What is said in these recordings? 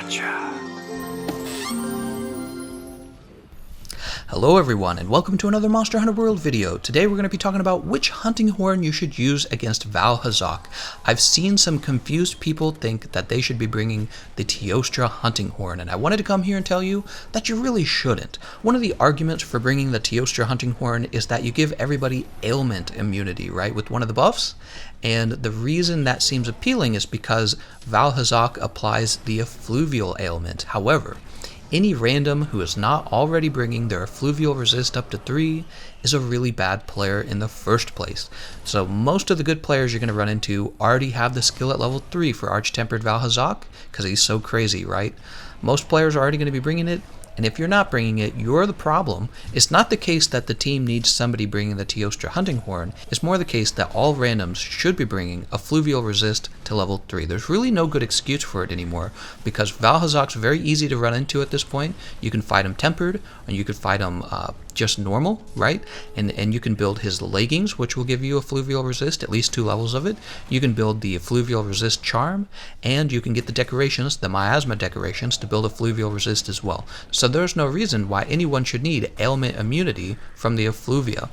Gotcha. Hello everyone, and welcome to another Monster Hunter World video. Today we're going to be talking about which hunting horn you should use against Vaal Hazak. I've seen some confused people think that they should be bringing the Teostra hunting horn, and I wanted to come here and tell you that you really shouldn't. One of the arguments for bringing the Teostra hunting horn is that you give everybody ailment immunity, right, with one of the buffs. And the reason that seems appealing is because Vaal Hazak applies the effluvial ailment. However, any random who is not already bringing their effluvial resist up to 3 is a really bad player in the first place. So most of the good players you're going to run into already have the skill at level 3 for Arch Tempered Vaal Hazak, because he's so crazy, right? Most players are already going to be bringing it, and if you're not bringing it, you're the problem. It's not the case that the team needs somebody bringing the Teostra hunting horn. It's more the case that all randoms should be bringing a fluvial resist to level 3. There's really no good excuse for it anymore, because Vaal Hazak's very easy to run into at this point. You can fight him tempered, or you could fight him just normal, right? And you can build his leggings, which will give you a fluvial resist, at least 2 levels of it. You can build the fluvial resist charm, and you can get the decorations, the miasma decorations, to build a fluvial resist as well. So there's no reason why anyone should need ailment immunity from the effluvia.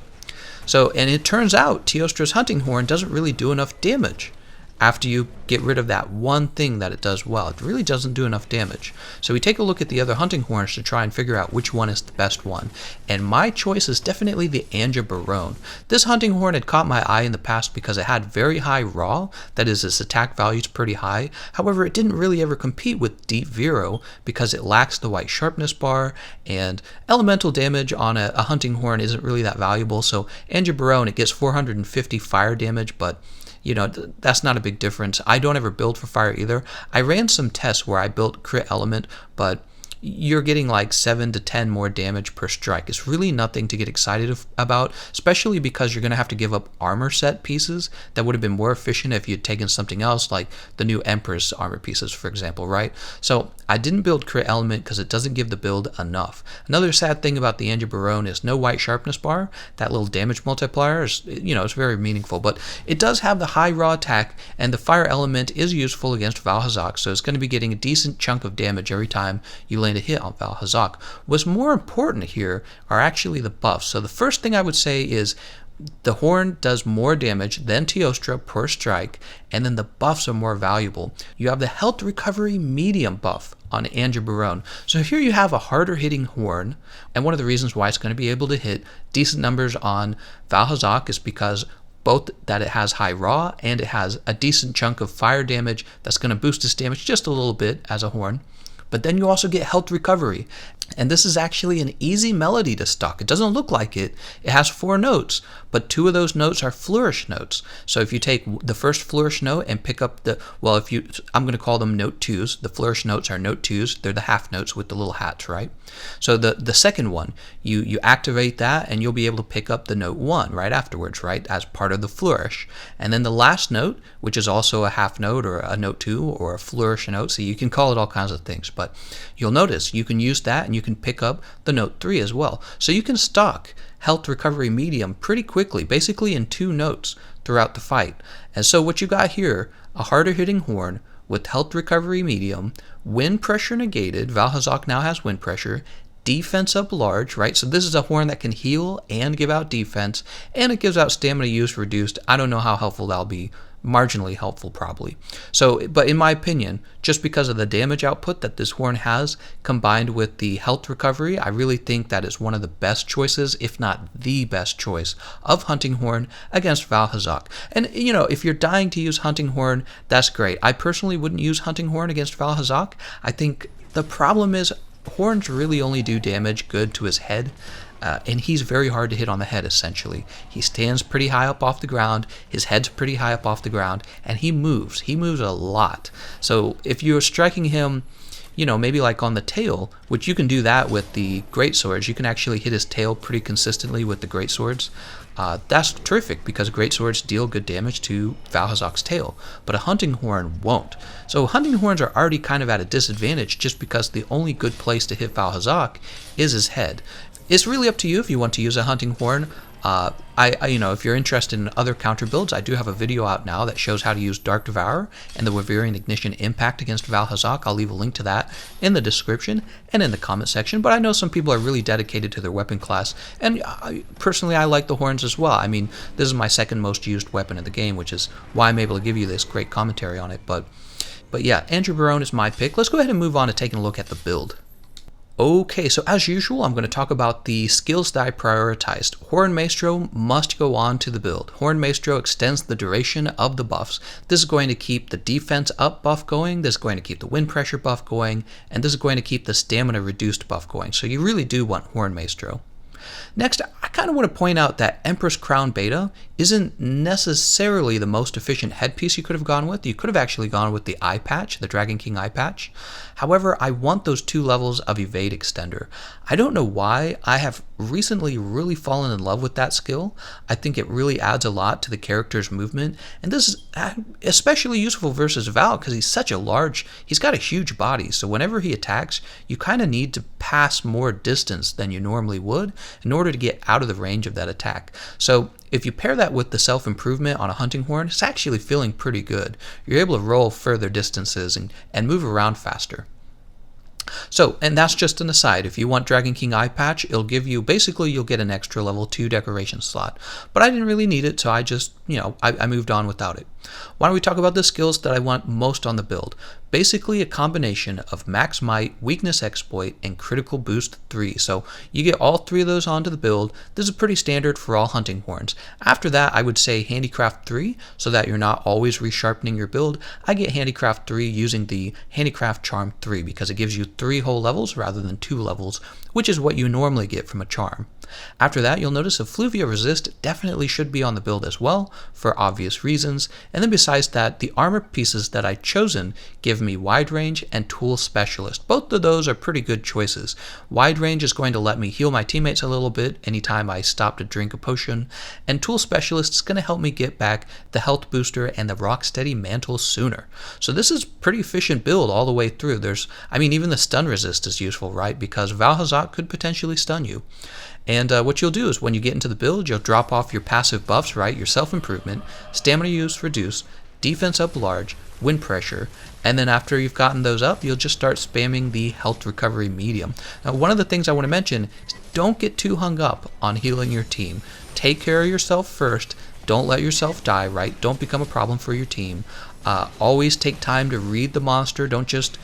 And it turns out Teostra's hunting horn doesn't really do enough damage. After you get rid of that one thing that it does well, it really doesn't do enough damage. So we take a look at the other hunting horns to try and figure out which one is the best one. And my choice is definitely the Anja Barone. This hunting horn had caught my eye in the past because it had very high raw, that is, its attack value is pretty high. However, it didn't really ever compete with Deep Vero because it lacks the white sharpness bar, and elemental damage on a hunting horn isn't really that valuable. So Anja Barone, it gets 450 fire damage, but you know, that's not a big difference. I don't ever build for fire either. I ran some tests where I built crit element, but you're getting like 7 to 10 more damage per strike. It's really nothing to get excited about, especially because you're going to have to give up armor set pieces that would have been more efficient if you'd taken something else, like the new Empress armor pieces, for example, right? So I didn't build crit element because it doesn't give the build enough. Another sad thing about the Anja Barone is no white sharpness bar. That little damage multiplier is, you know, it's very meaningful, but it does have the high raw attack, and the fire element is useful against Vaal Hazak, so it's going to be getting a decent chunk of damage every time you land a hit on Vaal Hazak. What's more important here are actually the buffs. So the first thing I would say is the horn does more damage than Teostra per strike, and then the buffs are more valuable. You have the health recovery medium buff on Anja Barone. So here you have a harder hitting horn, and one of the reasons why it's going to be able to hit decent numbers on Vaal Hazak is because both that it has high raw and it has a decent chunk of fire damage that's going to boost its damage just a little bit as a horn. But then you also get health recovery. And this is actually an easy melody to stock. It doesn't look like it. It has 4 notes, but 2 of those notes are flourish notes. So if you take the first flourish note and pick up I'm going to call them note 2s. The flourish notes are note 2s. They're the half notes with the little hats, right? So the second one, you activate that and you'll be able to pick up the note 1 right afterwards, right, as part of the flourish. And then the last note, which is also a half note or a note 2 or a flourish note, so you can call it all kinds of things, but you'll notice you can use that and you can pick up the note 3 as well. So you can stock health recovery medium pretty quickly, basically in 2 notes throughout the fight. And so what you got here, a harder hitting horn with health recovery medium, wind pressure negated. Vaal Hazak now has wind pressure, defense up large, right? So this is a horn that can heal and give out defense, and it gives out stamina use reduced. I don't know how helpful that'll be. Marginally helpful probably. But in my opinion, just because of the damage output that this horn has combined with the health recovery, I really think that is one of the best choices, if not the best choice, of hunting horn against Vaal Hazak. And you know, if you're dying to use hunting horn, that's great. I personally wouldn't use hunting horn against Vaal Hazak. I think the problem is horns really only do damage good to his head. And he's very hard to hit on the head, essentially. He stands pretty high up off the ground, his head's pretty high up off the ground, and he moves. He moves a lot. So if you're striking him, you know, maybe like on the tail, which you can do that with the greatswords, you can actually hit his tail pretty consistently with the greatswords. That's terrific because greatswords deal good damage to Vaal Hazak's tail, but a hunting horn won't. So hunting horns are already kind of at a disadvantage just because the only good place to hit Vaal Hazak is his head. It's really up to you if you want to use a hunting horn. If you're interested in other counter builds, I do have a video out now that shows how to use Dark Devourer and the Wyverian Ignition Impact against Vaal Hazak. I'll leave a link to that in the description and in the comment section. But I know some people are really dedicated to their weapon class, and personally, I like the horns as well. I mean, this is my second most used weapon in the game, which is why I'm able to give you this great commentary on it. But yeah, Anja Barone is my pick. Let's go ahead and move on to taking a look at the build. Okay, so as usual, I'm going to talk about the skills that I prioritized. Horn Maestro must go on to the build. Horn Maestro extends the duration of the buffs. This is going to keep the defense up buff going, this is going to keep the wind pressure buff going, and this is going to keep the stamina reduced buff going. So you really do want Horn Maestro. Next, I kind of want to point out that Empress Crown Beta isn't necessarily the most efficient headpiece you could have gone with. You could have actually gone with the eye patch, the Dragon King eye patch. However, I want those 2 levels of evade extender. I don't know why. I have recently really fallen in love with that skill. I think it really adds a lot to the character's movement, and this is especially useful versus Vaal because he's got a huge body, so whenever he attacks, you kind of need to pass more distance than you normally would in order to get out of the range of that attack. So if you pair that with the self-improvement on a hunting horn, it's actually feeling pretty good. You're able to roll further distances and move around faster. So, and that's just an aside. If you want Dragon King Eye Patch, you'll get an extra level 2 decoration slot. But I didn't really need it, so I just, I moved on without it. Why don't we talk about the skills that I want most on the build? Basically a combination of Max Might, Weakness Exploit, and Critical Boost 3. So you get all 3 of those onto the build. This is pretty standard for all hunting horns. After that, I would say Handicraft 3, so that you're not always resharpening your build. I get Handicraft 3 using the Handicraft Charm 3 because it gives you 3 whole levels rather than 2 levels, which is what you normally get from a charm. After that, you'll notice Effluvia Resist definitely should be on the build as well, for obvious reasons. And then besides that, the armor pieces that I've chosen give me Wide Range and Tool Specialist. Both of those are pretty good choices. Wide Range is going to let me heal my teammates a little bit anytime I stop to drink a potion, and Tool Specialist is going to help me get back the Health Booster and the Rocksteady Mantle sooner. So this is pretty efficient build all the way through. Even the Stun Resist is useful, right? Because Vaal Hazak could potentially stun you. And what you'll do is when you get into the build, you'll drop off your passive buffs, right? Your self-improvement, stamina use reduce, defense up large, wind pressure, and then after you've gotten those up, you'll just start spamming the health recovery medium. Now, one of the things I want to mention is don't get too hung up on healing your team. Take care of yourself first. Don't let yourself die, right? Don't become a problem for your team. Always take time to read the monster. Don't just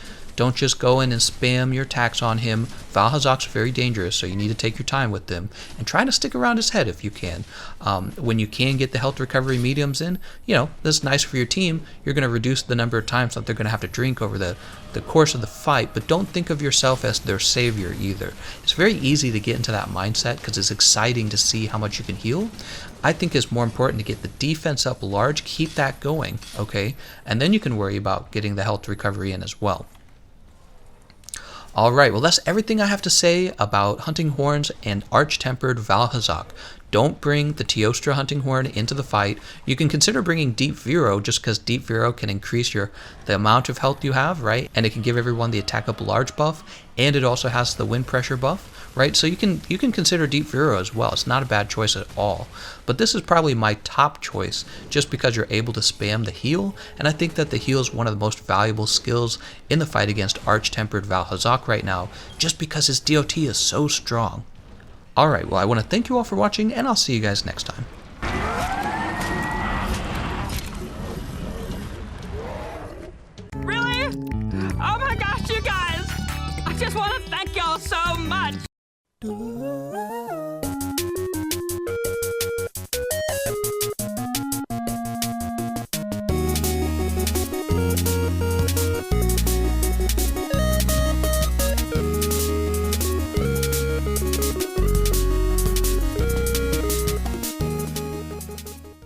go in and spam your attacks on him. Vaal Hazak's very dangerous, so you need to take your time with them. And try to stick around his head if you can. When you can get the health recovery mediums in, this is nice for your team. You're going to reduce the number of times that they're going to have to drink over the course of the fight, but don't think of yourself as their savior either. It's very easy to get into that mindset because it's exciting to see how much you can heal. I think it's more important to get the defense up large, keep that going, okay? And then you can worry about getting the health recovery in as well. Alright, well that's everything I have to say about hunting horns and Arch Tempered Vaal Hazak. Don't bring the Teostra hunting horn into the fight. You can consider bringing Deep Vero just because Deep Vero can increase the amount of health you have, right? And it can give everyone the attack up large buff, and it also has the wind pressure buff, right? So you can consider Deep Vero as well. It's not a bad choice at all. But this is probably my top choice just because you're able to spam the heal, and I think that the heal is one of the most valuable skills in the fight against Arch Tempered Vaal Hazak right now, just because his DOT is so strong. Alright, well I want to thank you all for watching, and I'll see you guys next time. Really? Oh my gosh, you guys! I just want to thank y'all so much!